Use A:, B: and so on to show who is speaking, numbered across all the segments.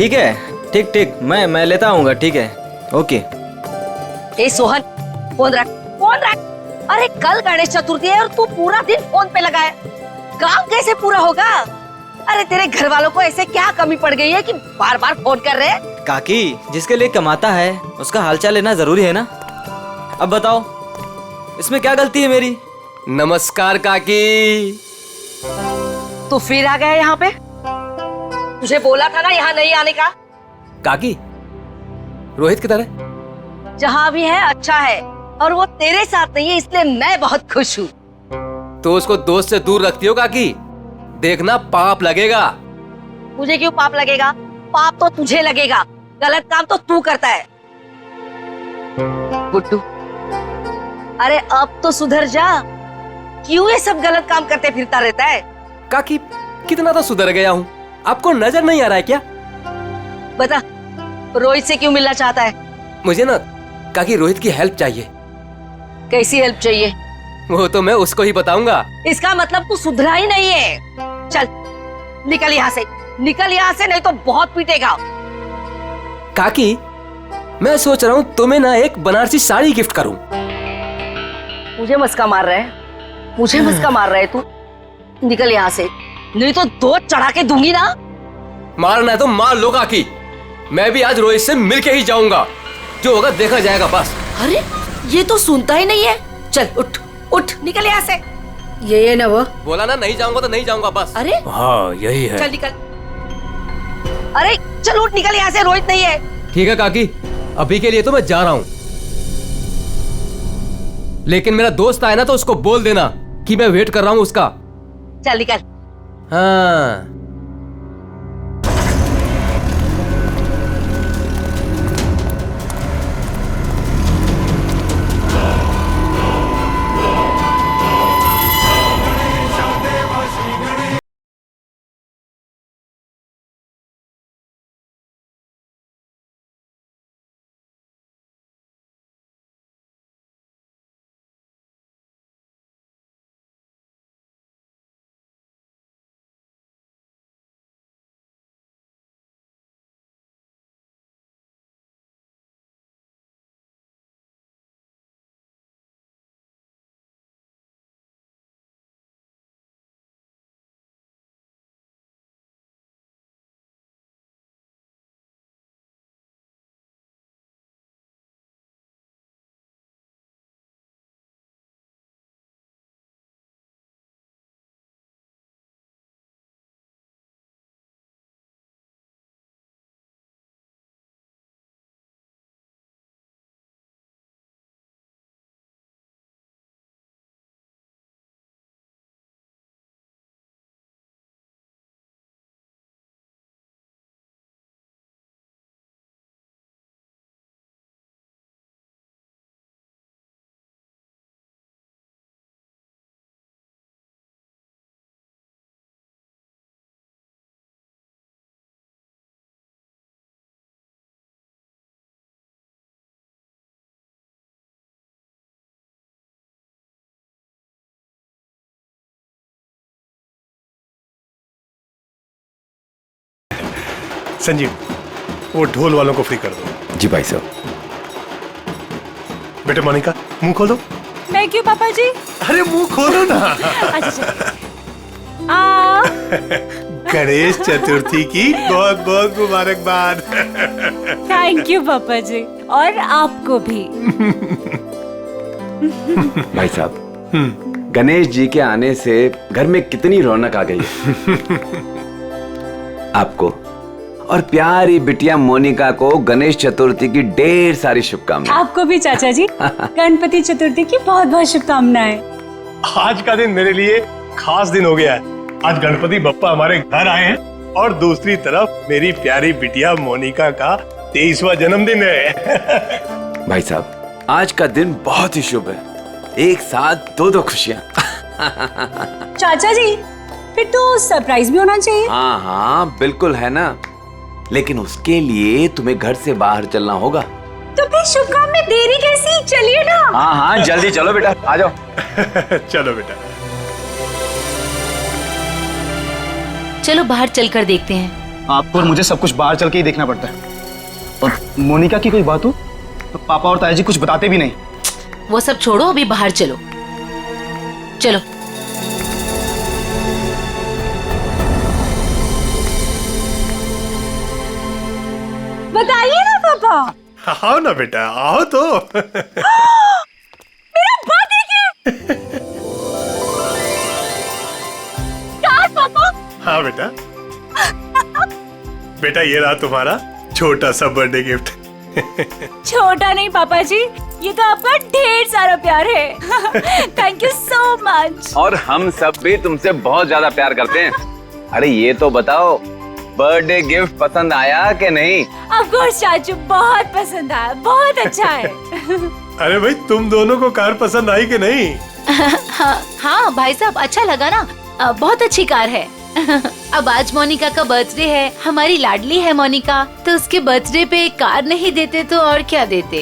A: ठीक है, ठीक ठीक, मैं लेता आऊंगा, ठीक है, ओके।
B: ए सोहन, फोन रख, फोन रख। अरे कल गणेश चतुर्थी है और तू पूरा दिन फोन पे लगा है, काम कैसे पूरा होगा? अरे तेरे घर वालों को ऐसे क्या कमी पड़ गई है कि बार बार फोन कर रहे हैं?
A: काकी, जिसके लिए कमाता है उसका हालचाल लेना जरूरी है ना। अब बताओ, इसमें क्या गलती है मेरी?
C: नमस्कार काकी।
B: तू फिर आ गया यहाँ पे? तुझे बोला था ना यहाँ नहीं आने का।
C: काकी, रोहित किधर है?
B: जहाँ भी है अच्छा है, और वो तेरे साथ नहीं है, इसलिए मैं बहुत खुश हूँ।
C: तो उसको दोस्त से दूर रखती हो काकी, देखना पाप लगेगा।
B: मुझे क्यों पाप लगेगा? पाप तो तुझे लगेगा, गलत काम तो तू करता है। गुड्डू, अरे अब तो सुधर जा, क्यों ये सब गलत काम करते फिरता रहता है?
C: काकी, कितना तो सुधर गया हूँ, आपको नजर नहीं आ रहा है क्या?
B: बता, रोहित से क्यों मिलना चाहता है?
C: मुझे ना काकी रोहित की हेल्प चाहिए।
B: कैसी हेल्प चाहिए?
C: वो तो मैं उसको ही बताऊंगा।
B: इसका मतलब तू सुधरा ही नहीं है। चल निकल यहाँ से, निकल यहाँ से, नहीं तो बहुत पीटेगा।
C: काकी, मैं सोच रहा हूँ तुम्हें ना एक बनारसी साड़ी गिफ्ट करूँ।
B: मुझे मस्का मार रहा है, मुझे मस्का मार रहा है तू? निकल यहाँ से, नहीं तो दो चढ़ा के दूंगी ना।
C: मारना है तो मार लो काकी, मैं भी आज रोहित से मिलके ही जाऊंगा, जो होगा देखा जाएगा बस।
B: अरे ये तो सुनता ही नहीं है। चल उठ उठ, निकल यहाँ से। ये ना वो
C: बोला ना नहीं जाऊंगा तो नहीं जाऊंगा बस।
B: अरे
C: हाँ यही है।
B: चल निकल, अरे चल उठ, निकल यहाँ से, रोहित नहीं है।
C: ठीक है काकी, अभी के लिए तो मैं जा रहा हूँ, लेकिन मेरा दोस्त आए ना तो उसको बोल देना कि मैं वेट कर रहा हूँ उसका।
B: चल निकल।
C: हाँ।
D: संजीव, वो ढोल वालों को फ्री कर दो।
E: जी भाई साहब।
D: बेटे मोनिका, मुंह खोलो।
F: मैं क्यों पापा जी?
D: अरे मुंह खोलो ना।
F: अच्छा।
D: गणेश चतुर्थी की बहुत बहुत मुबारकबाद।
F: थैंक यू पापा जी, और आपको भी।
E: भाई साहब, गणेश जी के आने से घर में कितनी रौनक आ गई है। आपको और प्यारी बिटिया मोनिका को गणेश चतुर्थी की ढेर सारी शुभकामनाएं।
F: आपको भी चाचा जी गणपति चतुर्थी की बहुत बहुत शुभकामनाएं।
D: आज का दिन मेरे लिए खास दिन हो गया है। आज गणपति बप्पा हमारे घर आए हैं, और दूसरी तरफ मेरी प्यारी बिटिया मोनिका का 23वां जन्मदिन है।
E: भाई साहब, आज का दिन बहुत ही शुभ है, एक साथ दो दो खुशियाँ।
F: चाचा जी, फिर तो सरप्राइज भी होना चाहिए।
E: हाँ हाँ बिल्कुल है ना, लेकिन उसके लिए तुम्हें घर से बाहर चलना होगा।
F: तो फिर शुभ काम में देरी कैसी? चलिए ना।
E: हाँ हाँ जल्दी चलो बेटा, आ जाओ।
D: चलो बेटा।
G: चलो बाहर चलकर देखते हैं। आपको और मुझे सब कुछ बाहर चल के ही देखना पड़ता है। और मोनिका की कोई बात हो तो पापा और ताया जी कुछ बताते भी नहीं।
H: वो सब छोड़ो, अभी बाहर चलो। चलो।
F: बताइए ना पापा।
D: आओ ना बेटा, आओ तो।
F: मेरा बर्थडे गिफ्ट। पापा।
D: हाँ बेटा। बेटा ये रहा तुम्हारा छोटा सा बर्थडे गिफ्ट।
F: छोटा नहीं पापा जी, ये तो आपका ढेर सारा प्यार है। Thank you so much.
E: और हम सब भी तुमसे बहुत ज्यादा प्यार करते हैं। अरे ये तो बताओ, बर्थडे गिफ्ट पसंद आया कि नहीं?
F: ऑफ कोर्स चाचू, बहुत पसंद आया, बहुत अच्छा है।
D: अरे भाई तुम दोनों को कार पसंद आई कि नहीं?
H: हाँ भाई साहब, अच्छा लगा ना, बहुत अच्छी कार है। अब आज मोनिका का बर्थडे है, हमारी लाडली है मोनिका, तो उसके बर्थडे पे कार नहीं देते तो और क्या देते।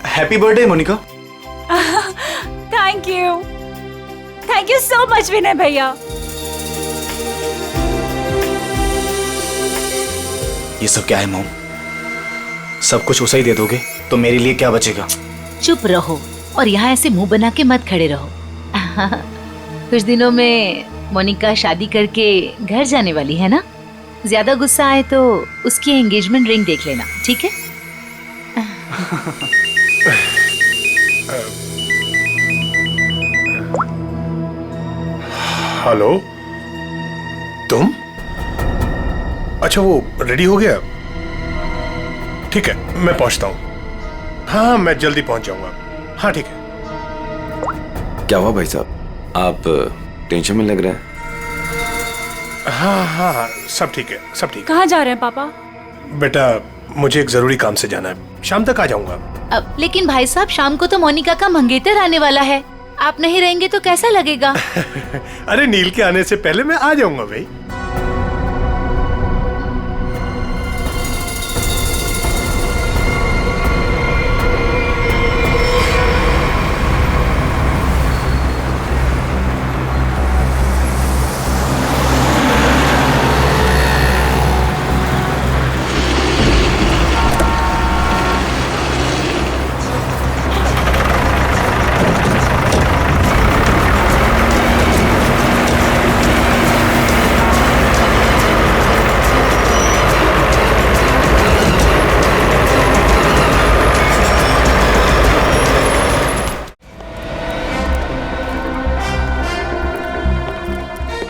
G: Happy birthday Monika.
F: Thank you so much Vinay भैया।
G: ये सब क्या है मॉम? सब कुछ उसे ही दे दोगे तो मेरे लिए क्या बचेगा?
H: चुप रहो और यहाँ ऐसे मुंह बना के मत खड़े रहो। कुछ दिनों में मोनिका शादी करके घर जाने वाली है ना, ज्यादा गुस्सा आए तो उसकी एंगेजमेंट रिंग देख लेना, ठीक है?
D: हेलो, तुम? अच्छा वो रेडी हो गया? ठीक है, मैं पहुंचता हूँ। हाँ मैं जल्दी पहुंच जाऊंगा। हाँ ठीक है।
E: क्या हुआ भाई साहब, आप टेंशन में लग रहे हैं?
D: हाँ हाँ हाँ, सब ठीक है, सब ठीक है।
F: कहाँ जा रहे हैं पापा?
D: बेटा मुझे एक जरूरी काम से जाना है, शाम तक आ जाऊंगा।
H: लेकिन भाई साहब, शाम को तो मोनिका का मंगेतर आने वाला है, आप नहीं रहेंगे तो कैसा लगेगा?
D: अरे नील के आने से पहले मैं आ जाऊंगा भाई।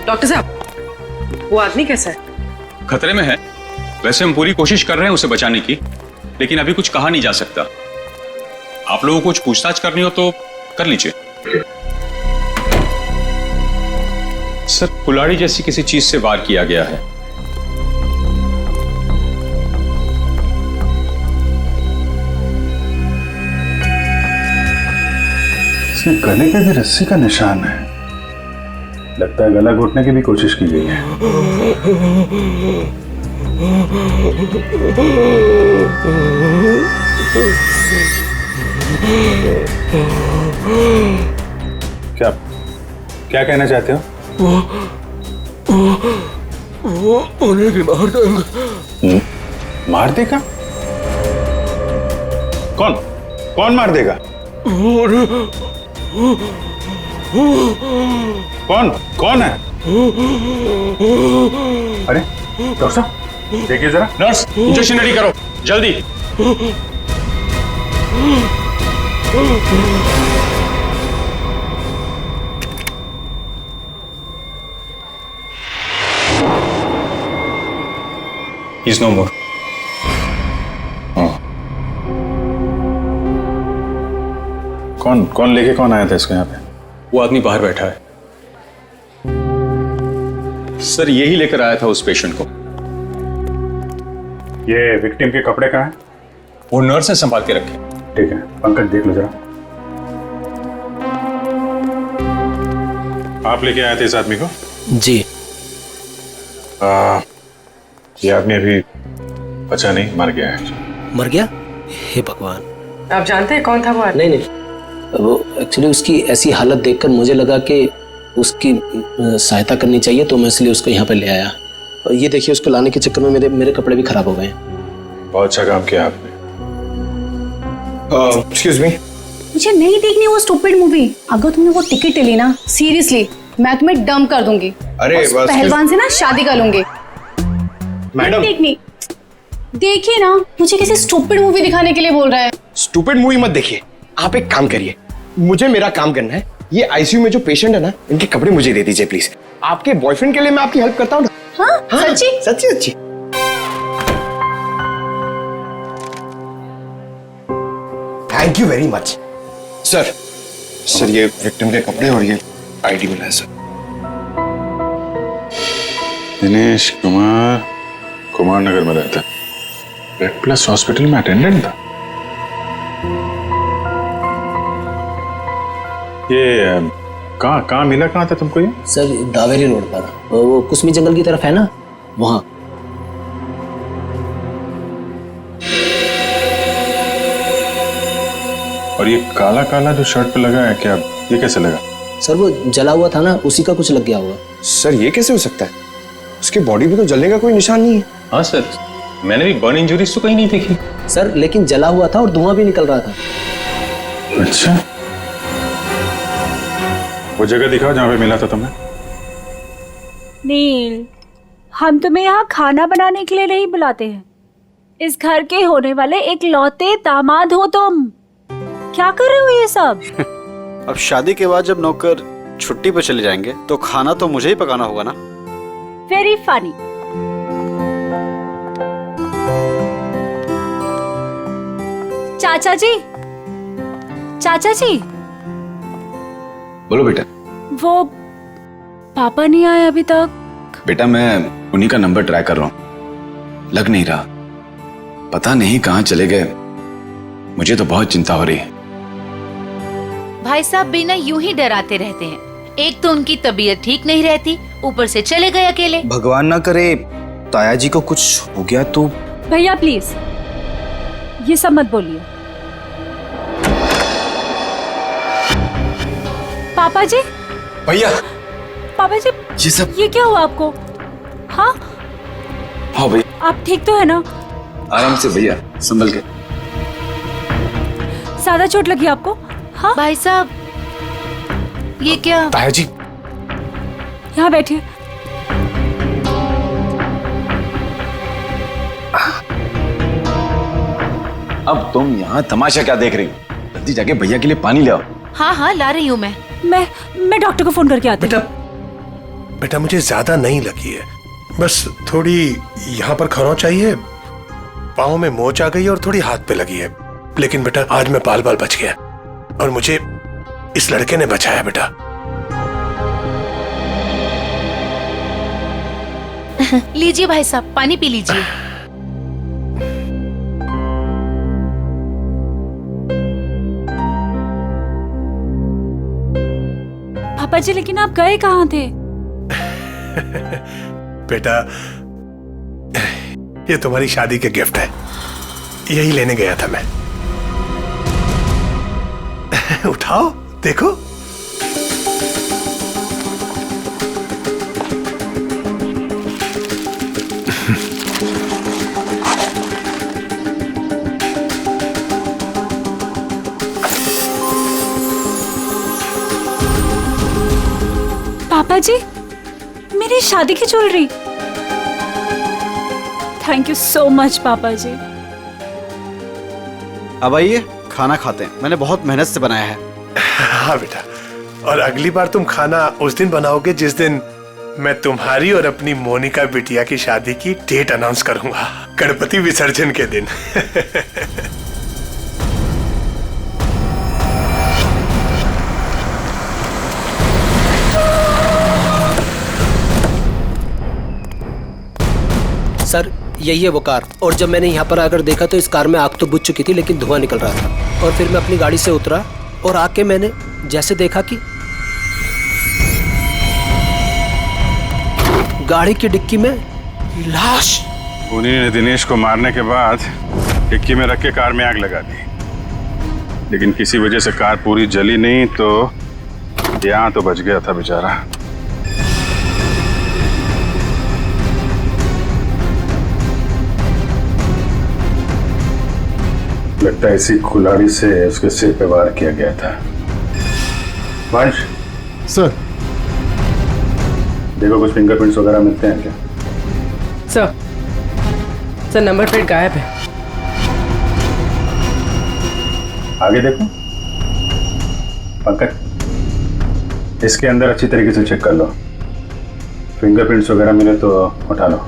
I: डॉक्टर साहब, वो आदमी कैसा है?
J: खतरे में है। वैसे हम पूरी कोशिश कर रहे हैं उसे बचाने की, लेकिन अभी कुछ कहा नहीं जा सकता। आप लोगों को कुछ पूछताछ करनी हो तो कर लीजिए। सर, कुल्हाड़ी जैसी किसी चीज से वार किया गया है।
K: इसके गले पे भी रस्सी का निशान है। लगता है गला घोटने की भी कोशिश की गई है। क्या क्या कहना चाहते हो?
C: वो उन्हें भी मार देगा।
K: मार देगा? कौन कौन मार देगा? कौन कौन है? अरे डॉक्टर साहब देखिए जरा।
J: नर्स, इंजेक्शन रेडी करो जल्दी। He's no more.
K: कौन लेके कौन आया था इसको यहाँ पे?
J: वो आदमी बाहर बैठा है सर, यही लेकर आया था उस पेशेंट को।
K: ये विक्टिम के कपड़े कहाँ हैं?
J: वो नर्स ने संभाल के रखे।
K: ठीक है, पंकज देख लो जरा। आप लेके आए थे इस आदमी को?
C: जी।
K: ये आदमी अभी बचा नहीं, मर गया है।
C: मर गया? हे भगवान।
I: आप जानते हैं कौन था वो आदमी?
C: नहीं, वो एक्चुअली उसकी ऐसी हालत देखकर मुझे लगा कि उसकी सहायता करनी चाहिए, तो मैं इसलिए उसको यहाँ पे ले आया।
G: और ये देखिए उसको लाने के चक्कर में मेरे कपड़े भी खराब हो गए।
K: बहुत अच्छा काम किया आपने। एक्सक्यूज मी,
L: मुझे नहीं देखनी वो स्टूपिड मूवी। अगर तुमने वो टिकट ले ली ना, सीरियसली मैं तुम्हें डंप कर दूंगी।
K: अरे
L: उस पहलवान से ना शादी कर लूंगी।
G: मैडम
L: देखनी, देखिए ना, मुझे किसी स्टूपिड मूवी दिखाने के लिए बोल रहा है।
G: स्टूपिड मूवी मत देखिए, आप एक काम करिए, मुझे मेरा काम करना है। ये आईसीयू में जो पेशेंट है ना, इनके कपड़े मुझे दे दीजिए प्लीज। आपके बॉयफ्रेंड के लिए मैं आपकी हेल्प करता हूँ ना।
L: हाँ, सच्ची
G: सच्ची सच्ची। Thank you very much sir. Sir ये विक्टिम के कपड़े और ये आईडी मिला है सर।
K: दिनेश कुमार कुमार नगर में रहता है, रेड प्लस हॉस्पिटल में अटेंडेंट था। ये कहाँ मिला, कहाँ था तुमको ये?
G: सर दावेरी रोड पर, वो कुसमी जंगल की तरफ है ना, वहां।
K: और ये काला काला जो शर्ट पे लगा है, क्या ये कैसे लगा?
G: सर वो जला हुआ था ना, उसी का कुछ लग गया होगा। सर ये कैसे हो सकता है? उसकी बॉडी पे तो जलने का कोई निशान नहीं है।
J: हाँ सर, मैंने भी बर्न इंजरीज तो कहीं नहीं देखी।
G: सर लेकिन जला हुआ था और धुआं भी निकल रहा था।
K: अच्छा, वो जगह दिखाओ जहाँ पे मिला था तुम्हें।
F: नील, हम तुम्हें यहाँ खाना बनाने के लिए नहीं बुलाते हैं। इस घर के होने वाले एक लौते दामाद हो तुम। क्या कर रहे हो ये सब?
M: अब शादी के बाद जब नौकर छुट्टी पर चले जाएंगे तो खाना तो मुझे ही पकाना होगा ना।
F: Very funny. चाचा जी, चाचा जी।
E: बोलो बेटा।
F: वो पापा नहीं आए अभी तक।
E: बेटा मैं उन्हीं का नंबर ट्राई कर रहा हूं, लग नहीं रहा, पता नहीं कहां चले गए। मुझे तो बहुत चिंता हो रही है।
H: भाई साहब बिना यूं ही डराते रहते हैं। एक तो उनकी तबीयत ठीक नहीं रहती, ऊपर से चले गए अकेले।
G: भगवान ना करे ताया जी को कुछ हो गया तो।
F: भैया प्लीज ये सब मत बोलिए। पापा जी।
E: भैया।
F: पापा जी
E: ये सब
F: ये क्या हुआ आपको? हाँ
E: हाँ भैया।
F: आप ठीक तो है ना?
E: आराम से भैया, संभल के।
F: ज्यादा चोट लगी आपको? हाँ
H: भाई साहब ये क्या?
G: ताया जी
F: यहाँ बैठिए।
E: अब तुम यहाँ तमाशा क्या देख रही हो? जल्दी जाके भैया के लिए पानी ले आओ।
H: हाँ हाँ ला रही हूँ मैं
F: डॉक्टर को फोन करके आती हूँ।
D: बेटा मुझे ज्यादा नहीं लगी है, बस थोड़ी यहाँ पर खरोंच चाहिए, पाँव में मोच आ गई है और थोड़ी हाथ पे लगी है। लेकिन बेटा आज मैं बाल बच गया और मुझे इस लड़के ने बचाया बेटा।
H: लीजिए भाई साहब, पानी पी लीजिए।
F: पापा जी लेकिन आप गए कहाँ थे?
D: बेटा ये तुम्हारी शादी के गिफ्ट है, यही लेने गया था मैं। उठाओ देखो।
F: पापा जी मेरी शादी की jewellery. Thank you so much पापा जी।
M: अब आइए खाना खाते हैं, मैंने बहुत मेहनत से बनाया है।
D: हाँ बेटा, और अगली बार तुम खाना उस दिन बनाओगे जिस दिन मैं तुम्हारी और अपनी मोनिका बिटिया की शादी की डेट अनाउंस करूंगा, गणपति विसर्जन के दिन।
G: सर यही है वो कार, और जब मैंने यहाँ पर आकर देखा तो इस कार में आग तो बुझ चुकी थी लेकिन धुआं निकल रहा था। और फिर मैं अपनी गाड़ी से उतरा और आके मैंने जैसे देखा कि गाड़ी की डिक्की में लाश।
K: उन्हीं ने दिनेश को मारने के बाद डिक्की में रख के कार में आग लगा दी, लेकिन किसी वजह से कार पूरी जली नहीं, तो यहाँ तो बच गया था बेचारा। लगता है इसी कुल्हाड़ी से उसके सिर पे वार किया गया था। वंश
N: सर,
K: देखो कुछ फिंगरप्रिंट्स वगैरह मिलते हैं क्या?
I: सर नंबर प्लेट गायब है।
K: आगे देखो पंकज, इसके अंदर अच्छी तरीके से चेक कर लो, फिंगरप्रिंट्स वगैरह मिले तो उठा लो।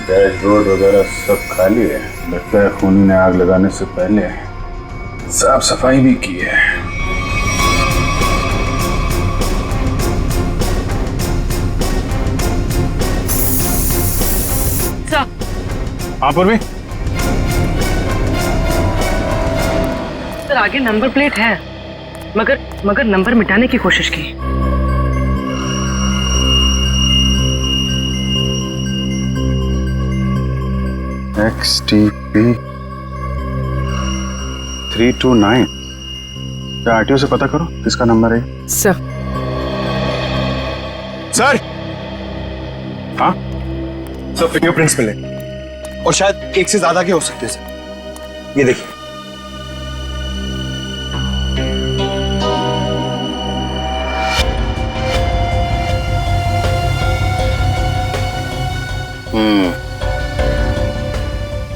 K: डैशबोर्ड वगैरह सब खाली है। लगता है खूनी ने आग लगाने से पहले साफ सफाई भी की है। हाँ पूर्वी,
I: सर आगे नंबर प्लेट है, मगर नंबर मिटाने की कोशिश की।
K: XTP 329। क्या आरटीओ से पता करो किसका नंबर है?
I: सर
K: हाँ
N: सर फिंगरप्रिंट्स मिले और शायद एक से ज्यादा के हो सकते हैं सर। ये देखिए।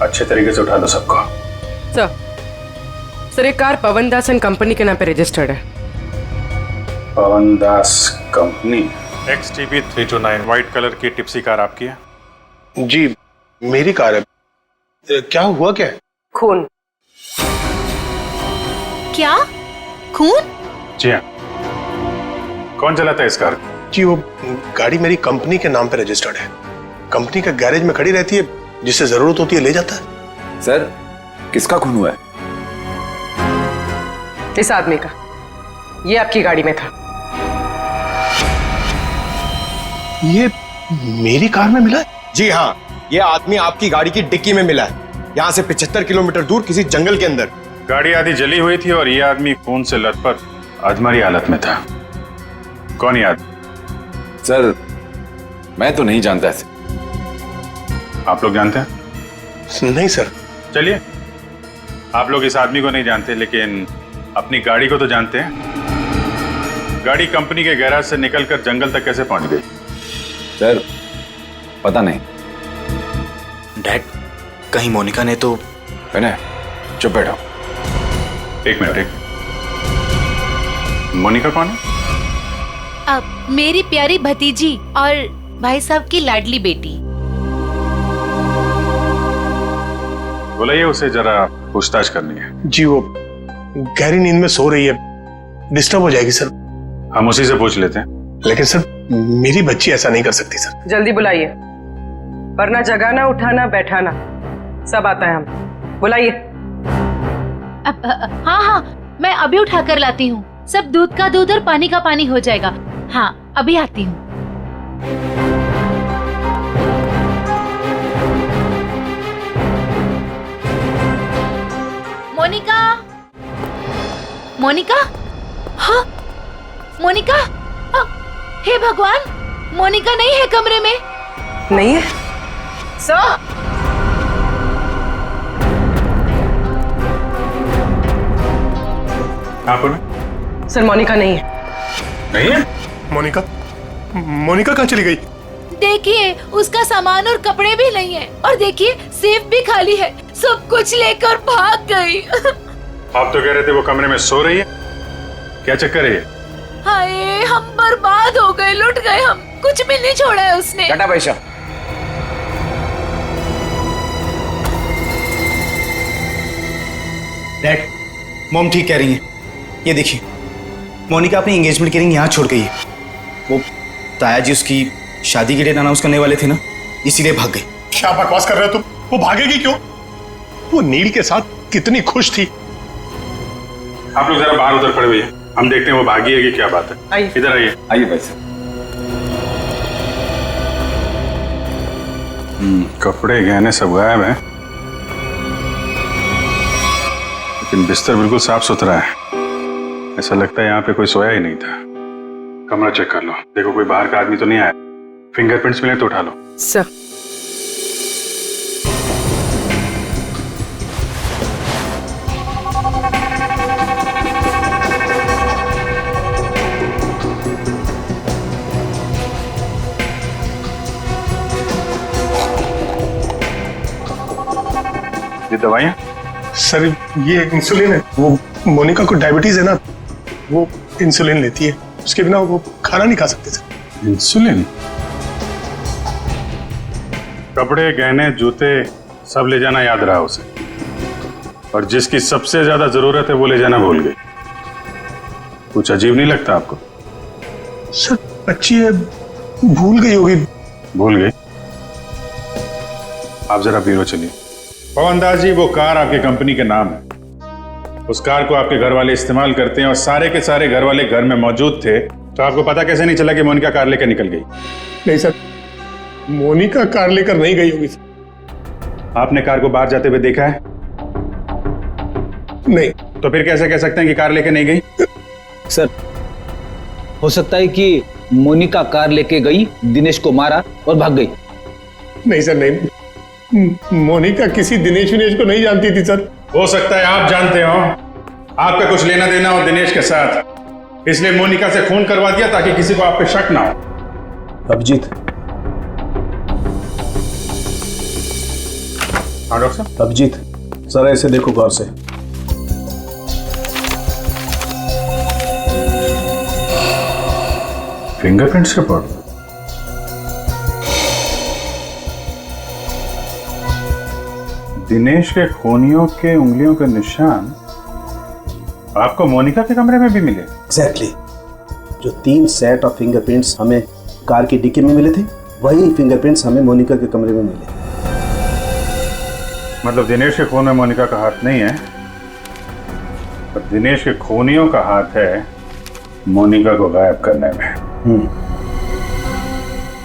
K: अच्छे तरीके से उठा दो सबको।
I: सर एक car Pawan Das and company के नाम पे रजिस्टर्ड है।
K: पवन दास कंपनी।
O: XTP 329 व्हाइट कलर की टिप्सी कार आपकी है?
D: जी मेरी कार है। क्या हुआ क्या?
I: खून।
H: क्या खून?
K: जी हाँ। कौन चलाता है इस कार?
D: जी वो गाड़ी मेरी कंपनी के नाम पे रजिस्टर्ड है। कंपनी का गैरेज में खड़ी रहती है, जिससे जरूरत होती है ले जाता है।
E: सर किसका खून हुआ है?
I: इस आदमी का। ये आपकी गाड़ी में था।
D: ये मेरी कार में मिला है?
N: जी हाँ, ये आदमी आपकी गाड़ी की डिक्की में मिला है, यहाँ से 75 किलोमीटर दूर किसी जंगल के अंदर।
K: गाड़ी आधी जली हुई थी और ये आदमी खून से लथपथ अधमरी हालत में था। कौन ये आदमी?
E: सर मैं तो नहीं जानता इसे।
K: आप लोग जानते हैं?
D: नहीं सर।
K: चलिए, आप लोग इस आदमी को नहीं जानते लेकिन अपनी गाड़ी को तो जानते हैं। गाड़ी कंपनी के गैराज से निकलकर जंगल तक कैसे पहुंच गई?
E: सर पता नहीं।
N: डैड, कहीं मोनिका ने तो।
E: विनय चुप बैठो।
K: एक मिनट। मोनिका कौन है?
H: अब मेरी प्यारी भतीजी और भाई साहब की लाडली बेटी।
K: बुलाइए उसे, जरा पूछताछ करनी है।
D: जी वो गहरी नींद में सो रही है, डिस्टर्ब हो जाएगी सर।
K: हम उसी से पूछ लेते हैं।
D: लेकिन सर मेरी बच्ची ऐसा नहीं कर सकती सर।
I: जल्दी बुलाइए, वरना जगाना उठाना बैठाना सब आता है हम। बुलाइए।
H: हाँ हाँ मैं अभी उठा कर लाती हूँ। सब दूध का दूध और पानी का पानी हो जाएगा। हाँ अभी आती हूँ। मोनिका, मोनिका, हाँ मोनिका, हे भगवान, मोनिका नहीं है कमरे में।
I: नहीं है सर।
K: आप
I: सर मोनिका नहीं है।
K: नहीं है?
D: मोनिका कहाँ चली गई?
H: देखिए उसका सामान और कपड़े भी नहीं है, और देखिए सेफ भी खाली है। सब कुछ लेकर भाग गई।
K: आप तो कह रहे थे वो कमरे में सो रही है। क्या चक्कर है ये?
H: हाय हम बर्बाद हो गए, लुट गए हम। कुछ भी नहीं छोड़ा है उसने।
E: टाटा पैसा।
N: डैड, मॉम ठीक कह रही हैं। ये देखिए, मोनिका अपनी एंगेजमेंट की रिंग यहाँ छोड़ गई है। वो ताया जी उसकी शादी की डेट अनाउंस करने वाले थे ना, इसीलिए भाग गई।
D: क्या बकवास कर रहे हो तुम? वो भागेगी क्यों? वो नील के साथ कितनी खुश थी।
K: आप लोग जरा बाहर उधर खड़े हुए हैं, हम देखते हैं वो भागी है कि क्या बात है। इधर आइए।
E: आइए भाई साहब।
K: कपड़े गहने सब गायब हैं, लेकिन बिस्तर बिल्कुल साफ सुथरा है। ऐसा लगता है यहाँ पे कोई सोया ही नहीं था। कमरा चेक कर लो, देखो कोई बाहर का आदमी तो नहीं आया। फिंगरप्रिंट्स मिले तो उठा लो।
I: सर
K: ये दवाइयाँ?
D: सर ये इंसुलिन है, वो मोनिका को डायबिटीज है ना, वो इंसुलिन लेती है, उसके बिना वो खाना नहीं खा सकते सर।
K: इंसुलिन? कपड़े, गहने, जूते सब ले जाना याद रहा उसे, और जिसकी सबसे ज्यादा जरूरत है वो ले जाना भूल गई। कुछ अजीब नहीं लगता आपको?
D: सर बच्ची है, भूल गई होगी।
K: भूल गई? आप जरा ब्यूरो चलिए। पवन दास जी, वो कार आपके कंपनी के नाम है। उस कार को आपके घर वाले इस्तेमाल करते हैं और सारे के सारे घर वाले घर में मौजूद थे, तो आपको पता कैसे नहीं चला कि मोनिका कार लेकर निकल गई?
D: नहीं सर, मोनिका कार लेकर नहीं गई होगी सर।
K: आपने कार को बाहर जाते हुए देखा है?
D: नहीं।
K: तो फिर कैसे कह सकते हैं कि कार लेके नहीं गई?
N: सर हो सकता है कि मोनिका कार लेके गई, दिनेश को मारा और भाग गई।
D: नहीं सर, नहीं, मोनिका किसी दिनेश विनेश को नहीं जानती थी सर।
K: हो सकता है आप जानते हो, आपका कुछ लेना देना हो दिनेश के साथ, इसलिए मोनिका से खून करवा दिया ताकि किसी को आप पे शक ना हो।
N: अभिजीत।
K: हाँ डॉक्टर साहब।
N: अभिजीत जरा ऐसे देखो गौर से।
K: Fingerprints report? दिनेश के खूनियों के उंगलियों के निशान आपको मोनिका के कमरे में भी मिले?
P: एग्जैक्टली। जो 3 सेट ऑफ फिंगरप्रिंट्स हमें कार की डिक्की में मिले थे, वही फिंगरप्रिंट्स हमें मोनिका के कमरे में मिले।
K: मतलब दिनेश के खून में मोनिका का हाथ नहीं है, पर दिनेश के खूनियों का हाथ है मोनिका को गायब करने में।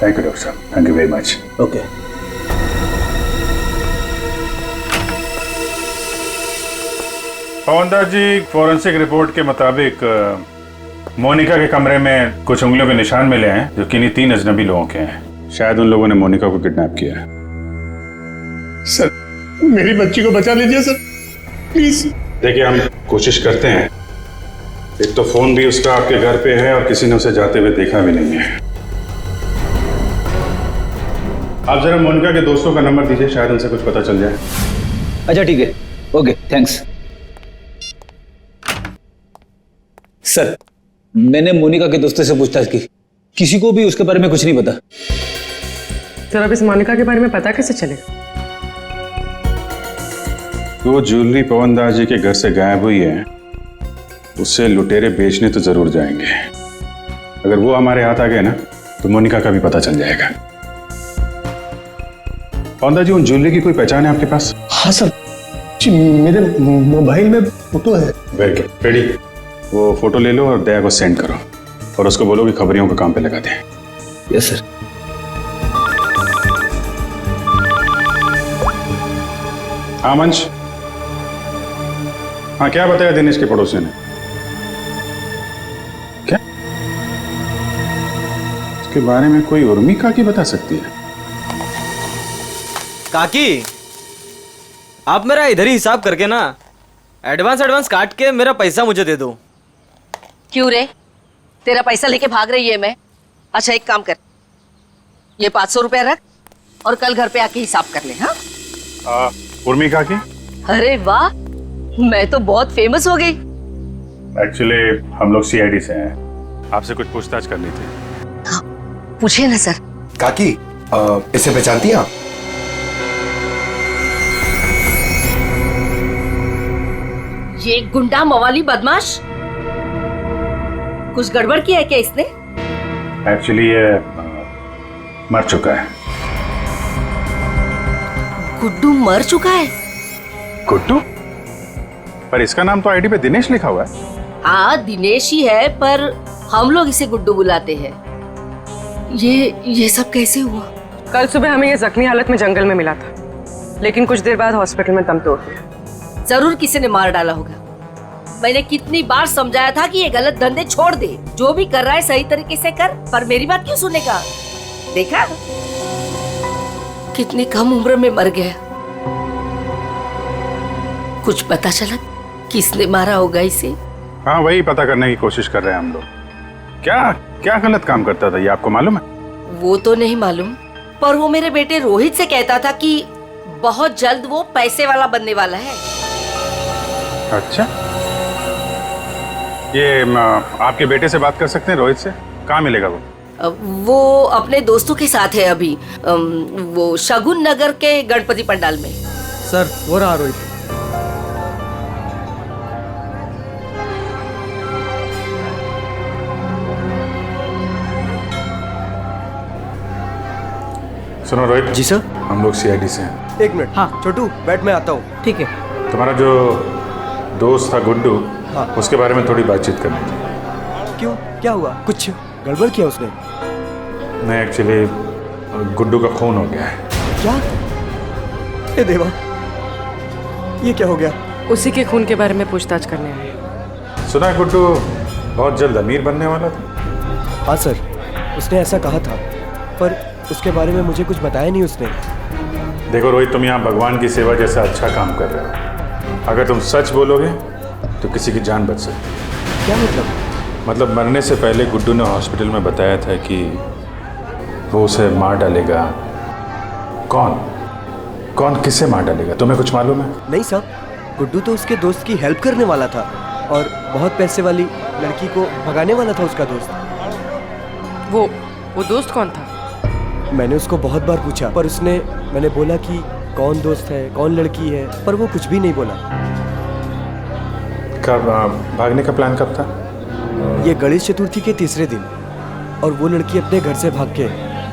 K: थैंक यू डॉक्टर साहब, thank you very much.
P: Okay.
K: Pawan Das ji, forensic report के मुताबिक मोनिका के कमरे में कुछ उंगलियों के निशान मिले हैं जो किन्हीं 3 अजनबी लोगों के हैं। शायद उन लोगों ने मोनिका को किडनैप किया है।
D: सर मेरी बच्ची को बचा लीजिए सर, प्लीज।
K: देखिए हम कोशिश करते हैं। एक तो फोन भी उसका आपके घर पे है और किसी ने उसे जाते हुए देखा भी नहीं है। आप जरा मोनिका के दोस्तों का नंबर दीजिए, शायद उनसे कुछ पता चल जाए।
N: अच्छा ठीक है, ओके थैंक्स। सर मैंने मोनिका के दोस्तों से पूछताछ की, किसी को भी उसके बारे में कुछ नहीं पता।
I: सर अब इस मोनिका के बारे में पता कैसे चलेगा?
K: वो ज्वेलरी पवन दास जी के घर से गायब हुई है, उससे लुटेरे बेचने तो जरूर जाएंगे। अगर वो हमारे हाथ आ गए ना तो मोनिका का भी पता चल जाएगा। पवन दास जी, उन ज्वेलरी की कोई पहचान है आपके पास?
D: हाँ सर, मेरे मोबाइल में फोटो है।
K: Very good, ready. वो फोटो ले लो और दया को सेंड करो और उसको बोलो कि खबरियों को काम पे लगा दें।
N: Yes sir.
K: हाँ मंच। हाँ क्या बताया दिनेश के पड़ोसी ने? क्या उसके बारे में कोई उर्मी काकी बता सकती है?
A: काकी, आप मेरा इधर ही हिसाब करके ना एडवांस काट के मेरा पैसा मुझे दे दो।
B: क्यों रे, तेरा पैसा लेके भाग रही है मैं? अच्छा एक काम कर, ये 500 रुपया रख और कल घर पे आके हिसाब कर ले। हाँ
K: उर्मी काकी?
B: अरे वाह, मैं तो बहुत फेमस हो गई।
K: एक्चुअली हम लोग सीआईडी से हैं, आपसे कुछ पूछताछ करनी थी।
B: पूछे ना सर।
Q: काकी इसे पहचानती हैं आप?
B: ये गुंडा मवाली बदमाश, कुछ गड़बड़ किया है क्या इसने?
K: एक्चुअली ये मर चुका है।
B: गुड्डू मर चुका है?
K: गुड्डू? पर इसका नाम तो आईडी पे दिनेश लिखा हुआ है।
B: हाँ दिनेश ही है, पर हम लोग इसे गुड्डू बुलाते हैं। ये सब कैसे हुआ?
I: कल सुबह हमें ये जख्मी हालत में जंगल में मिला था, लेकिन कुछ देर बाद हॉस्पिटल में दम तोड़ दिया।
B: जरूर किसी ने मार डाला होगा। मैंने कितनी बार समझाया था कि ये गलत धंधे छोड़ दे, जो भी कर रहा है सही तरीके से कर, पर मेरी बात क्यों सुनेगा? देखा कितनी कम उम्र में मर गया। कुछ पता चला किसने मारा होगा इसे?
K: हाँ, वही पता करने की कोशिश कर रहे हैं हम लोग। क्या क्या गलत काम करता था ये आपको मालूम है?
B: वो तो नहीं मालूम, पर वो मेरे बेटे रोहित से कहता था कि बहुत जल्द वो पैसे वाला बनने वाला है।
K: अच्छा, ये आपके बेटे से बात कर सकते हैं रोहित से? कहाँ मिलेगा वो?
B: वो अपने दोस्तों के साथ है अभी, वो शगुन नगर के गणपति पंडाल में।
R: सर वो रहा रोहित।
K: सुनो रोहित।
R: जी सर।
K: हम लोग सीआईडी से हैं।
R: एक मिनट। हाँ छोटू बैठ, मैं आता हूँ। ठीक है।
K: तुम्हारा जो दोस्त था गुड्डू,
R: हाँ।
K: उसके बारे में थोड़ी बातचीत करनी थी।
R: क्यों, क्या हुआ? कुछ गड़बड़ किया उसने?
K: नहीं, एक्चुअली गुड्डू का खून हो गया है।
R: क्या? ए देवा, ये क्या हो गया?
I: उसी के खून के बारे में पूछताछ करने आए।
K: सुना है गुड्डू बहुत जल्द अमीर बनने वाला था।
R: हाँ सर, उसने ऐसा कहा था, पर उसके बारे में मुझे कुछ बताया नहीं उसने।
K: देखो रोहित, तुम यहाँ भगवान की सेवा जैसा अच्छा काम कर रहे हो। अगर तुम सच बोलोगे तो किसी की जान बच सकती है।
R: क्या मतलब?
K: मतलब मरने से पहले गुड्डू ने हॉस्पिटल में बताया था कि वो उसे मार डालेगा। कौन किसे मार डालेगा? तुम्हें कुछ मालूम है?
R: नहीं साहब, गुड्डू तो उसके दोस्त की हेल्प करने वाला था और बहुत पैसे वाली लड़की को भगाने वाला था उसका दोस्त।
I: वो दोस्त कौन था?
R: मैंने उसको बहुत बार पूछा, पर मैंने बोला कि कौन दोस्त है, कौन लड़की है, पर वो कुछ भी नहीं बोला।
K: कब भागने का प्लान कब था?
R: ये गणेश चतुर्थी के तीसरे दिन, और वो लड़की अपने घर से भाग के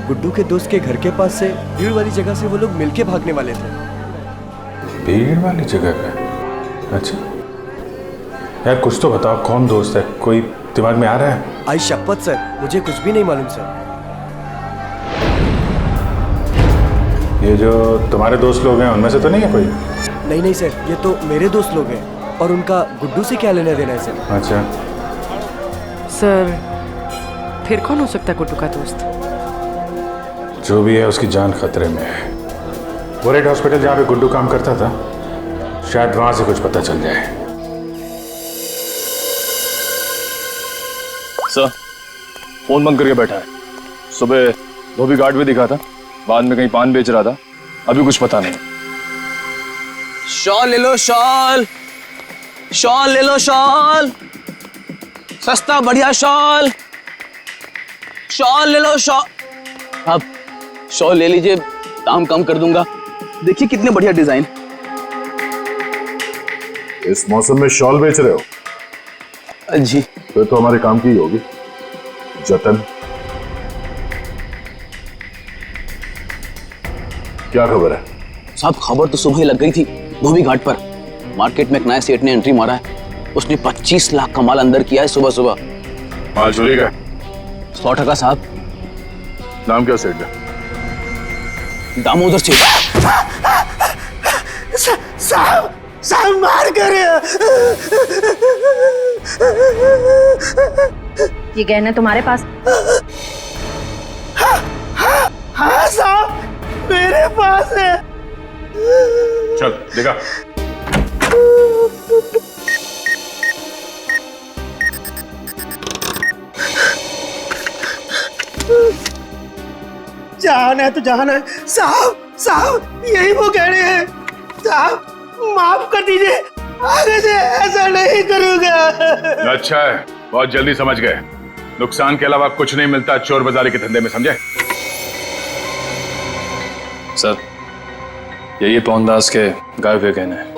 R: गुड्डू के दोस्त के घर के पास से भीड़ वाली जगह से वो लोग मिलके भागने वाले थे।
K: भीड़ वाली जगह पे? अच्छा यार, कुछ तो बताओ, कौन दोस्त है? कोई दिमाग में आ रहा है?
R: आई शपथ सर, मुझे कुछ भी नहीं मालूम सर।
K: ये जो तुम्हारे दोस्त लोग हैं उनमें से तो नहीं है कोई?
R: नहीं सर, ये तो मेरे दोस्त लोग हैं, और उनका गुड्डू से क्या लेना देना है सर?
K: अच्छा
I: सर, फिर कौन हो सकता है गुड्डू का दोस्त?
K: जो भी है उसकी जान खतरे में है। वो रेड हॉस्पिटल जहाँ पे गुड्डू काम करता था, शायद वहां से कुछ पता चल जाए।
S: सर, फोन बंद करके बैठा है। सुबह धोबी घाट भी दिखा था, बाद में कहीं पान बेच रहा था, अभी कुछ पता नहीं।
G: शॉल ले लो, शॉल ले लो, शॉल सस्ता बढ़िया शॉल ले लो, शॉल।
S: आप शॉल ले लीजिए, दाम कम कर दूंगा। देखिए कितने बढ़िया डिजाइन।
T: इस मौसम में शॉल बेच रहे हो?
S: जी।
T: फिर तो हमारे काम की ही होगी। जतन, क्या खबर है?
S: साहब, खबर तो सुबह ही लग गई थी धोबी घाट पर। मार्केट में एक नए सेठ ने एंट्री मारा है। उसने 25 लाख का माल अंदर किया है सुबह सुबह।
T: माल चोरी का?
S: 100% साहब।
T: नाम क्या सेठ का?
S: दामोदर सेठ।
U: साहब मार कर।
L: ये गहने तुम्हारे पास?
U: हाँ साहब, मेरे पास है।
K: चल देखा।
U: जान है तो जान है साहब, यही वो गहने हैं। साहब माफ कर दीजिए, आगे से ऐसा नहीं करूंगा।
K: अच्छा है, बहुत जल्दी समझ गए। नुकसान के अलावा कुछ नहीं मिलता चोर बाजारी के धंधे में, समझे?
S: सर, यही पवनदास के गायब हुए गहने हैं।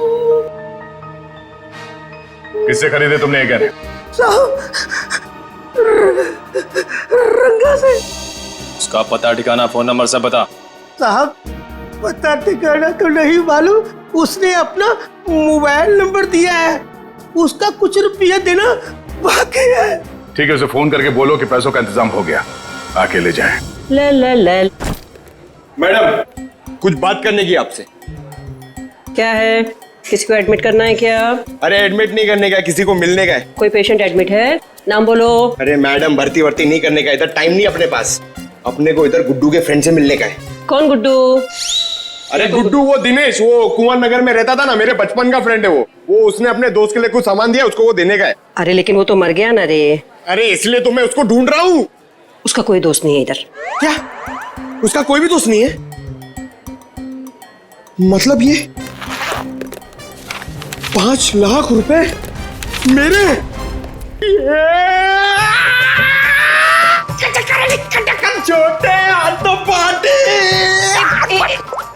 K: किससे खरीदे तुमने ये गहने?
U: साहब, रंगा से।
S: उसका पता ठिकाना, फोन नंबर सब बता।
U: साहब, पता ठिकाना तो नहीं मालूम, उसने अपना मोबाइल नंबर दिया है। उसका कुछ रुपया देना बाकी है।
K: ठीक है, उसे फोन करके बोलो कि पैसों का इंतजाम हो गया, आके ले जाए।
C: मैडम, कुछ बात करने की आपसे।
I: क्या है?
J: किसी को एडमिट करना है क्या?
N: अरे एडमिट नहीं करने का, किसी को मिलने का है।
J: कोई पेशेंट एडमिट है? नाम बोलो।
N: अरे मैडम, भर्ती नहीं करने का, इधर टाइम नहीं अपने पास। अपने को इधर गुड्डू के फ्रेंड से मिलने का है।
J: कौन गुड्डू?
N: अरे गुड्डू वो दिनेश, वो कुंवर नगर में रहता था ना, मेरे बचपन का फ्रेंड है वो उसने अपने दोस्त के लिए कुछ सामान दिया, उसको वो देने का है।
J: अरे लेकिन वो तो मर गया ना रे।
N: अरे इसलिए तो मैं उसको ढूंढ रहा हूँ।
J: उसका कोई दोस्त नहीं है इधर।
N: क्या? उसका कोई भी दोस्त नहीं है? मतलब ये 5 लाख रुपए मेरे? छोटे हाथ तो पाटे।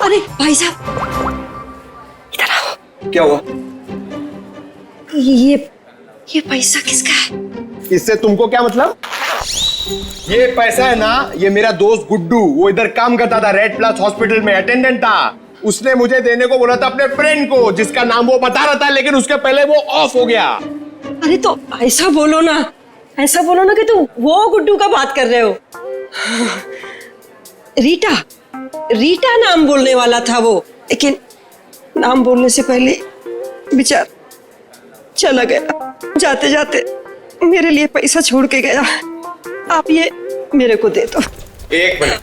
B: अरे भाई साहब, इधर आओ।
N: क्या हुआ?
B: ये पैसा किसका है?
N: इससे तुमको क्या मतलब? ये पैसा है ना, ये मेरा दोस्त गुड्डू, वो इधर काम करता था, रेड प्लस हॉस्पिटल में अटेंडेंट था। उसने मुझे देने को बोला था अपने फ्रेंड को, जिसका नाम वो बता रहा था, लेकिन उसके पहले वो ऑफ हो गया।
J: अरे तो ऐसा बोलो ना, ऐसा बोलो ना कि तुम वो गुड्डू का बात कर रहे हो। रीटा नाम बोलने वाला था वो, लेकिन नाम बोलने से पहले बेचारा चला गया। जाते जाते मेरे लिए पैसा छोड़ के गया। आप ये मेरे को दे दो।
N: एक मिनट,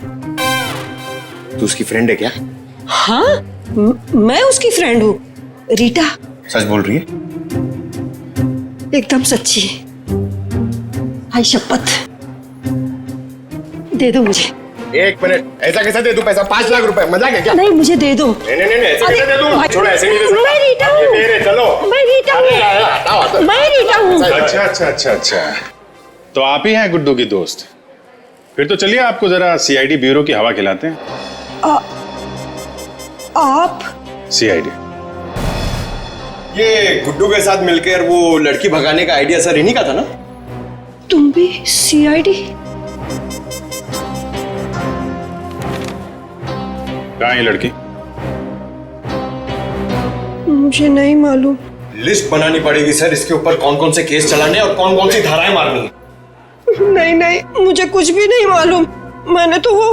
N: तू उसकी फ्रेंड है क्या?
J: हाँ, मैं उसकी फ्रेंड हूँ। रीटा
N: सच बोल रही है?
J: एकदम सच्ची। आई शपथ, दे दो मुझे।
N: एक मिनट, ऐसा कैसे दे दूं पैसा? 5 लाख रुपए, मजाक है क्या?
J: नहीं, मुझे दे दो।
N: नहीं, ऐसे कैसे दे दूं? छोड़ो, ऐसे नहीं दे सकता।
J: मैं रीटा हूँ।
N: मेरे चलो।
J: मैं रीटा हूँ। मैं रीटा हूँ।
K: अच्छा। तो आप ही हैं गुड्डू की दोस्त? फिर तो चलिए आपको जरा सीआईडी ब्यूरो की हवा खिलाते हैं।
J: आप?
K: सीआईडी।
N: ये गुड्डू के साथ मिलकर वो लड़की भगाने का आइडिया सर इन्हीं का था ना?
J: तुम भी सीआईडी?
K: कहाँ है ये लड़की?
J: मुझे नहीं मालूम।
N: लिस्ट बनानी पड़ेगी सर, इसके ऊपर कौन कौन से केस चलाने और कौन कौन सी धाराएं मारनी है।
J: नहीं, मुझे कुछ भी नहीं मालूम। मैंने तो वो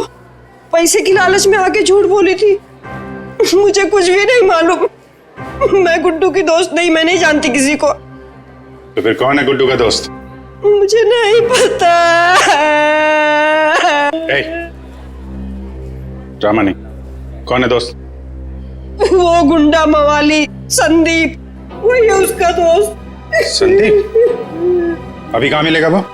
J: पैसे की लालच में आके झूठ बोली थी। मुझे कुछ भी नहीं मालूम। मैं गुड्डू की दोस्त नहीं, मैं नहीं जानती किसी को।
K: तो फिर कौन है गुड्डू का दोस्त?
J: मुझे नहीं पता।
K: ड्रामा नहीं, कौन है दोस्त?
J: वो गुंडा मवाली संदीप, वही है उसका दोस्त।
K: संदीप? अभी कहाँ मिलेगा वो?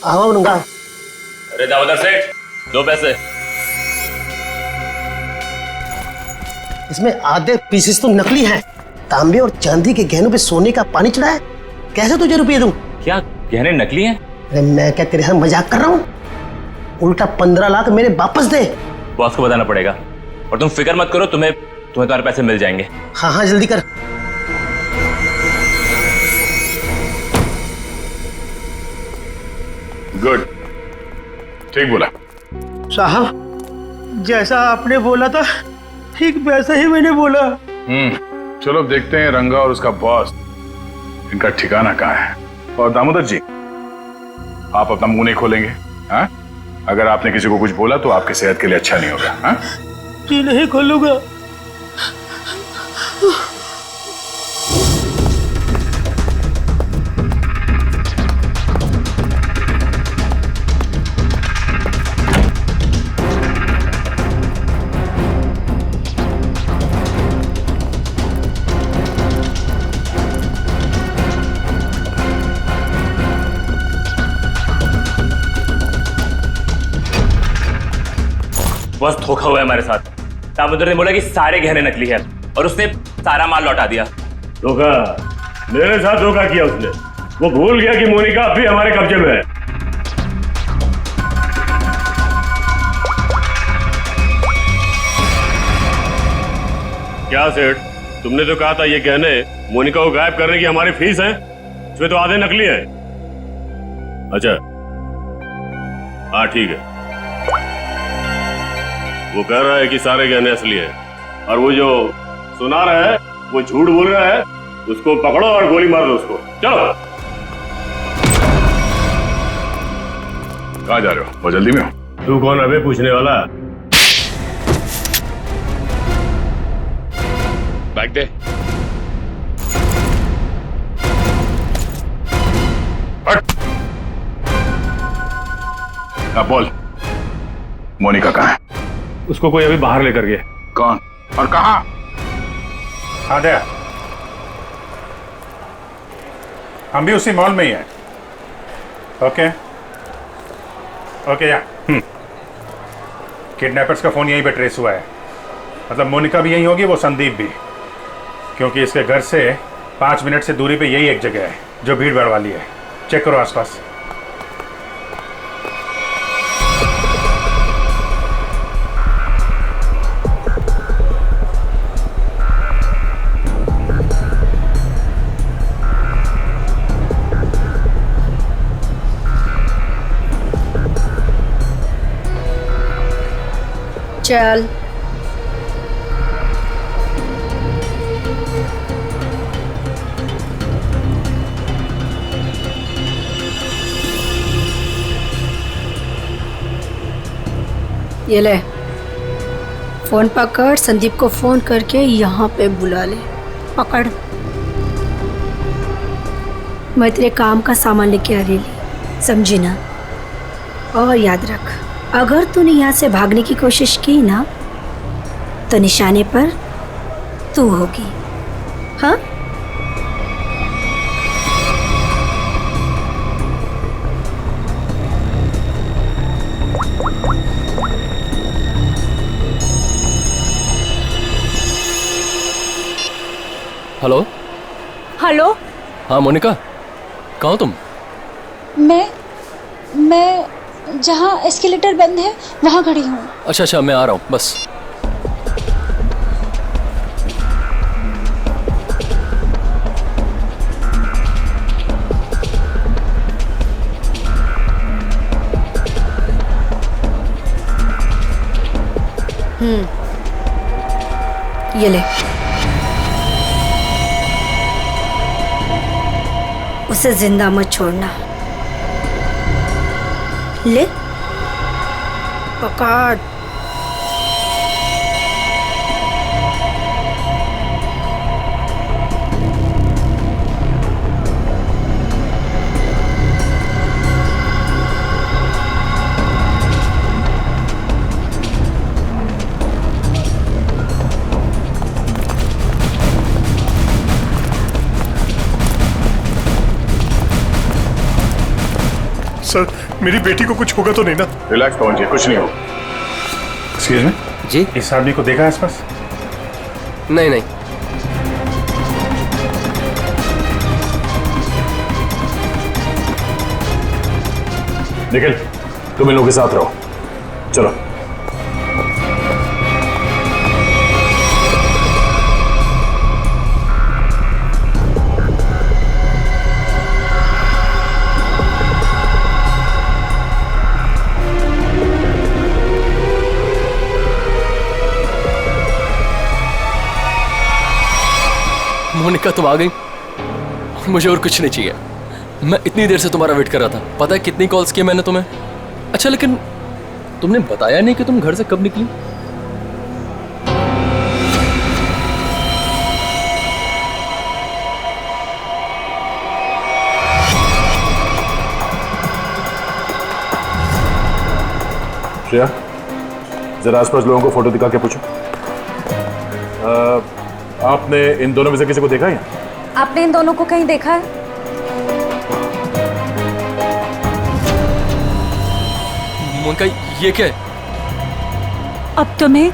U: आऊंगा।
V: अरे दामोदर सेठ, 2 पैसे।
U: इसमें आधे पीसेस तो नकली हैं। तांबे और चांदी के गहनों पे सोने का पानी चढ़ा है। कैसे तुझे रुपये दूं?
V: क्या गहने नकली हैं?
U: अरे मैं क्या तेरे साथ मजाक कर रहा हूँ? उल्टा 15 लाख मेरे वापस दे।
V: बॉस को बताना पड़ेगा। और तुम फिक्र मत करो, तुम्हें तुम्हारे पैसे मिल जाएंगे।
U: हाँ जल्दी कर।
K: गुड, ठीक बोला
U: साहब। जैसा आपने बोला था ठीक वैसा ही मैंने बोला।
K: चलो अब देखते हैं रंगा और उसका बॉस, इनका ठिकाना कहाँ है। और दामोदर जी, आप अपना मुंह नहीं खोलेंगे? हाँ, अगर आपने किसी को कुछ बोला तो आपकी सेहत के लिए अच्छा नहीं होगा। हाँ
U: जी नहीं खोलूंगा।
V: बस धोखा हुआ है हमारे साथ। दामोदर ने बोला कि सारे गहने नकली है और उसने सारा माल लौटा दिया।
W: धोखा? मेरे साथ धोखा किया उसने। वो भूल गया कि मोनिका अब भी हमारे कब्जे में है। क्या सेठ, तुमने तो कहा था ये गहने मोनिका को गायब करने की हमारी फीस है, इसमें तो आधे नकली है। अच्छा हाँ ठीक है। वो कह रहा है कि सारे गहने असली हैं और वो जो सुना रहा है वो झूठ बोल रहा है। उसको पकड़ो और गोली मार दो उसको। चलो।
T: कहाँ जा रहे हो? बहुत जल्दी में हो?
W: तू कौन अबे पूछने वाला?
T: बैग दे। हट। अब बोल, मोनिका कहाँ है?
W: उसको कोई अभी बाहर लेकर गया।
T: कौन और कहाँ?
K: हाँ दया, हम भी उसी मॉल में ही हैं। ओके ओके या किडनैपर्स का फोन यहीं पे ट्रेस हुआ है। मतलब मोनिका भी यहीं होगी, वो संदीप भी, क्योंकि इसके घर से 5 मिनट से दूरी पे यही एक जगह है जो भीड़ भाड़ वाली है। चेक करो आसपास।
L: चल ये ले फोन पकड़, संदीप को फोन करके यहाँ पे बुला ले। पकड़, मैं तेरे काम का सामान लेके आ रही, समझी ना? और याद रख, अगर तूने यहाँ से भागने की कोशिश की ना तो निशाने पर तू होगी। हाँ?
C: हेलो।
L: हेलो।
C: हाँ मोनिका, कहाँ हो तुम?
L: मैं जहाँ एस्केलेटर बंद है वहाँ खड़ी हूँ।
C: अच्छा अच्छा, मैं आ रहा हूँ बस।
L: ये ले, उसे जिंदा मत छोड़ना। ले पकड़।
D: सर, मेरी बेटी को कुछ होगा तो नहीं ना?
T: रिलैक्स पवन जी, कुछ नहीं हो।
K: एक्सक्यूज मी
C: जी,
K: इस आदमी को देखा आसपास?
C: नहीं नहीं।
T: निखिल, तुम इन लोगों के साथ रहो, चलो।
C: मोनिका तुम आ गई, मुझे और कुछ नहीं चाहिए। मैं इतनी देर से तुम्हारा वेट कर रहा था। पता है कितनी कॉल्स किए मैंने तुम्हें? अच्छा, लेकिन तुमने बताया नहीं कि तुम घर से कब निकली?
T: श्रेया, जरा आसपास लोगों को फोटो दिखा के पूछो। आपने इन दोनों में से किसी को देखा है?
L: आपने इन दोनों को कहीं देखा है?
C: मोनिका, ये क्या है?
L: अब तुम्हें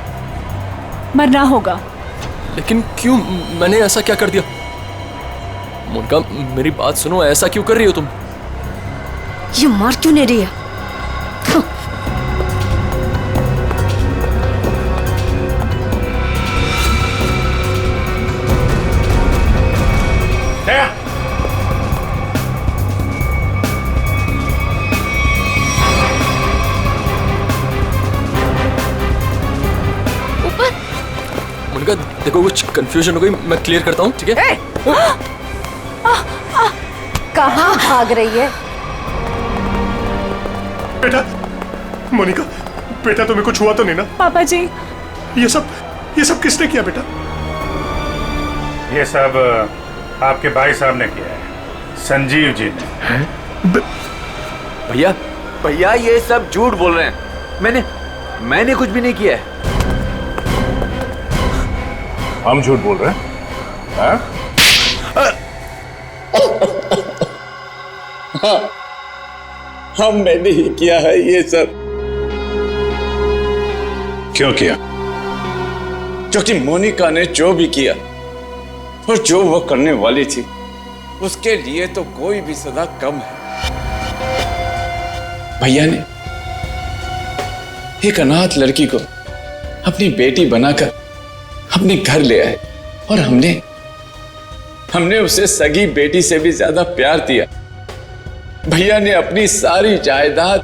L: मरना होगा।
C: लेकिन क्यों? मैंने ऐसा क्या कर दिया? मोनिका, मेरी बात सुनो, ऐसा क्यों कर रही हो तुम?
L: ये मार क्यों नहीं रही है?
C: देखो, कुछ कंफ्यूजन हो गई, मैं क्लियर करता हूँ, ठीक है?
L: कहाँ भाग रही है?
D: बेटा, मोनिका, बेटा तुम्हें कुछ हुआ तो नहीं ना?
F: पापा जी,
D: ये सब किसने किया बेटा?
K: ये सब आपके भाई साहब ने किया है, संजीव जी ने।
E: भैया, भैया ये सब झूठ बोल रहे हैं। मैंने कुछ भी नहीं किया है।
K: हम झूठ बोल रहे हैं? हाँ?
M: हाँ, मैंने ही किया है ये सब।
K: क्यों किया?
M: क्योंकि मोनिका ने जो भी किया और जो वो करने वाली थी, उसके लिए तो कोई भी सजा कम है। भैया ने एक अनाथ लड़की को अपनी बेटी बनाकर अपने घर ले आए और हमने उसे सगी बेटी से भी ज्यादा प्यार दिया। भैया ने अपनी सारी जायदाद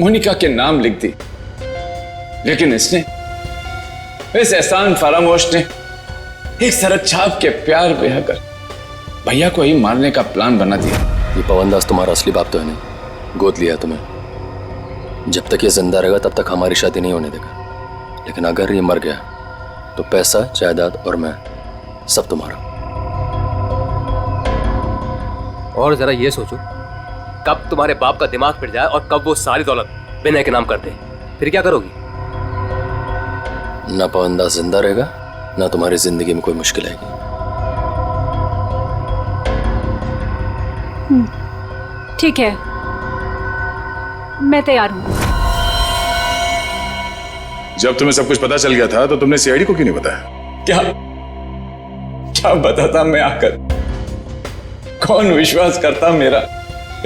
M: मोनिका के नाम लिख दी, लेकिन इस एहसान फरामोश ने एक सड़क छाप के प्यार ब्याह कर भैया को ही मारने का प्लान बना दिया।
C: ये पवन दास तुम्हारा असली बाप तो है नहीं, गोद लिया तुम्हें। जब तक ये जिंदा रहेगा तब तक हमारी शादी नहीं होने देगा, लेकिन अगर ये मर गया तो पैसा, जायदाद और मैं सब तुम्हारा।
G: और जरा ये सोचो, कब तुम्हारे बाप का दिमाग फिर जाए और कब वो सारी दौलत विनय के नाम कर दे, फिर क्या करोगी?
C: ना पवन दास जिंदा रहेगा, ना तुम्हारी जिंदगी में कोई मुश्किल आएगी।
F: ठीक है, मैं तैयार हूँ।
K: जब तुम्हें सब कुछ पता चल गया था तो तुमने सीआईडी को क्यों नहीं बताया?
M: क्या बताता मैं आकर? कौन विश्वास करता मेरा?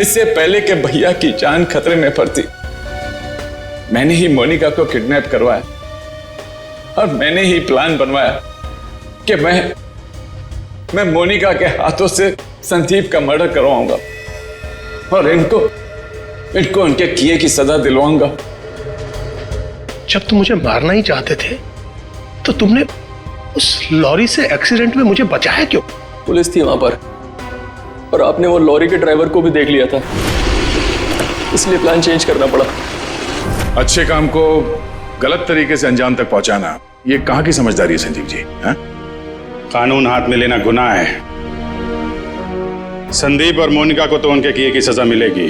M: इससे पहले कि भैया की जान खतरे में पड़ती, मैंने ही मोनिका को किडनैप करवाया और मैंने ही प्लान बनवाया कि मैं मोनिका के हाथों से संदीप का मर्डर करवाऊंगा और इनको उनके किए की सजा दिलवाऊंगा।
D: जब तुम मुझे मारना ही चाहते थे तो तुमने उस लॉरी से एक्सीडेंट में मुझे बचाया क्यों?
C: पुलिस थी वहां पर और आपने वो लॉरी के ड्राइवर को भी देख लिया था, इसलिए प्लान चेंज करना पड़ा।
K: अच्छे काम को गलत तरीके से अंजाम तक पहुंचाना, ये कहां की समझदारी है संजीव जी? हा? कानून हाथ में लेना गुनाह है। संदीप और मोनिका को तो उनके किए की सजा मिलेगी,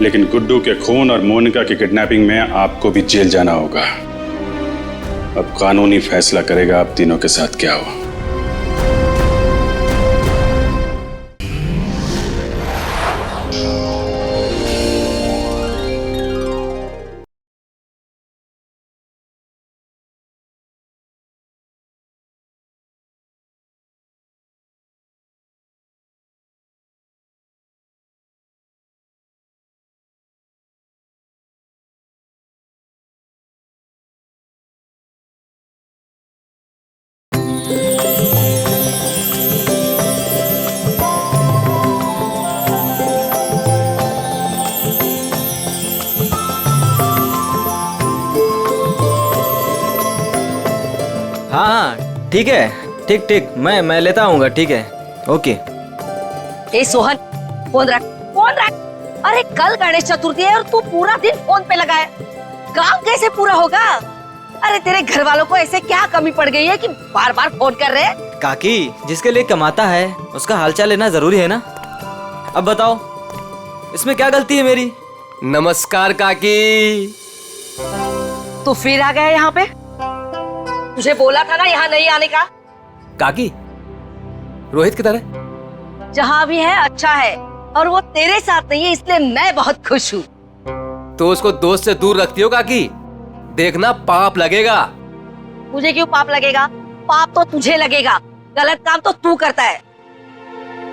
K: लेकिन गुड्डू के खून और मोनिका की किडनैपिंग में आपको भी जेल जाना होगा। अब कानूनी फैसला करेगा आप तीनों के साथ क्या हो।
A: हाँ ठीक है, ठीक मैं लेता आऊंगा। ठीक है, ओके।
B: ए सोहन, फोन रख। अरे कल गणेश चतुर्थी है और तू पूरा दिन फोन पे लगा है। काम कैसे पूरा होगा? अरे तेरे घर वालों को ऐसे क्या कमी पड़ गई है कि बार बार फोन कर रहे हैं?
A: काकी, जिसके लिए कमाता है उसका हालचाल लेना जरूरी है ना। अब बताओ, इसमें क्या गलती है मेरी?
G: नमस्कार काकी।
B: तू फिर आ गया यहाँ पे? तुझे बोला था ना यहाँ नहीं आने का।
G: काकी, रोहित किधर है?
B: जहाँ भी है अच्छा है, और वो तेरे साथ नहीं है, इसलिए मैं बहुत खुश हूँ।
G: तो उसको दोस्त से दूर रखती हो काकी, देखना पाप लगेगा।
B: मुझे क्यों पाप लगेगा? पाप तो तुझे लगेगा, गलत काम तो तू करता है।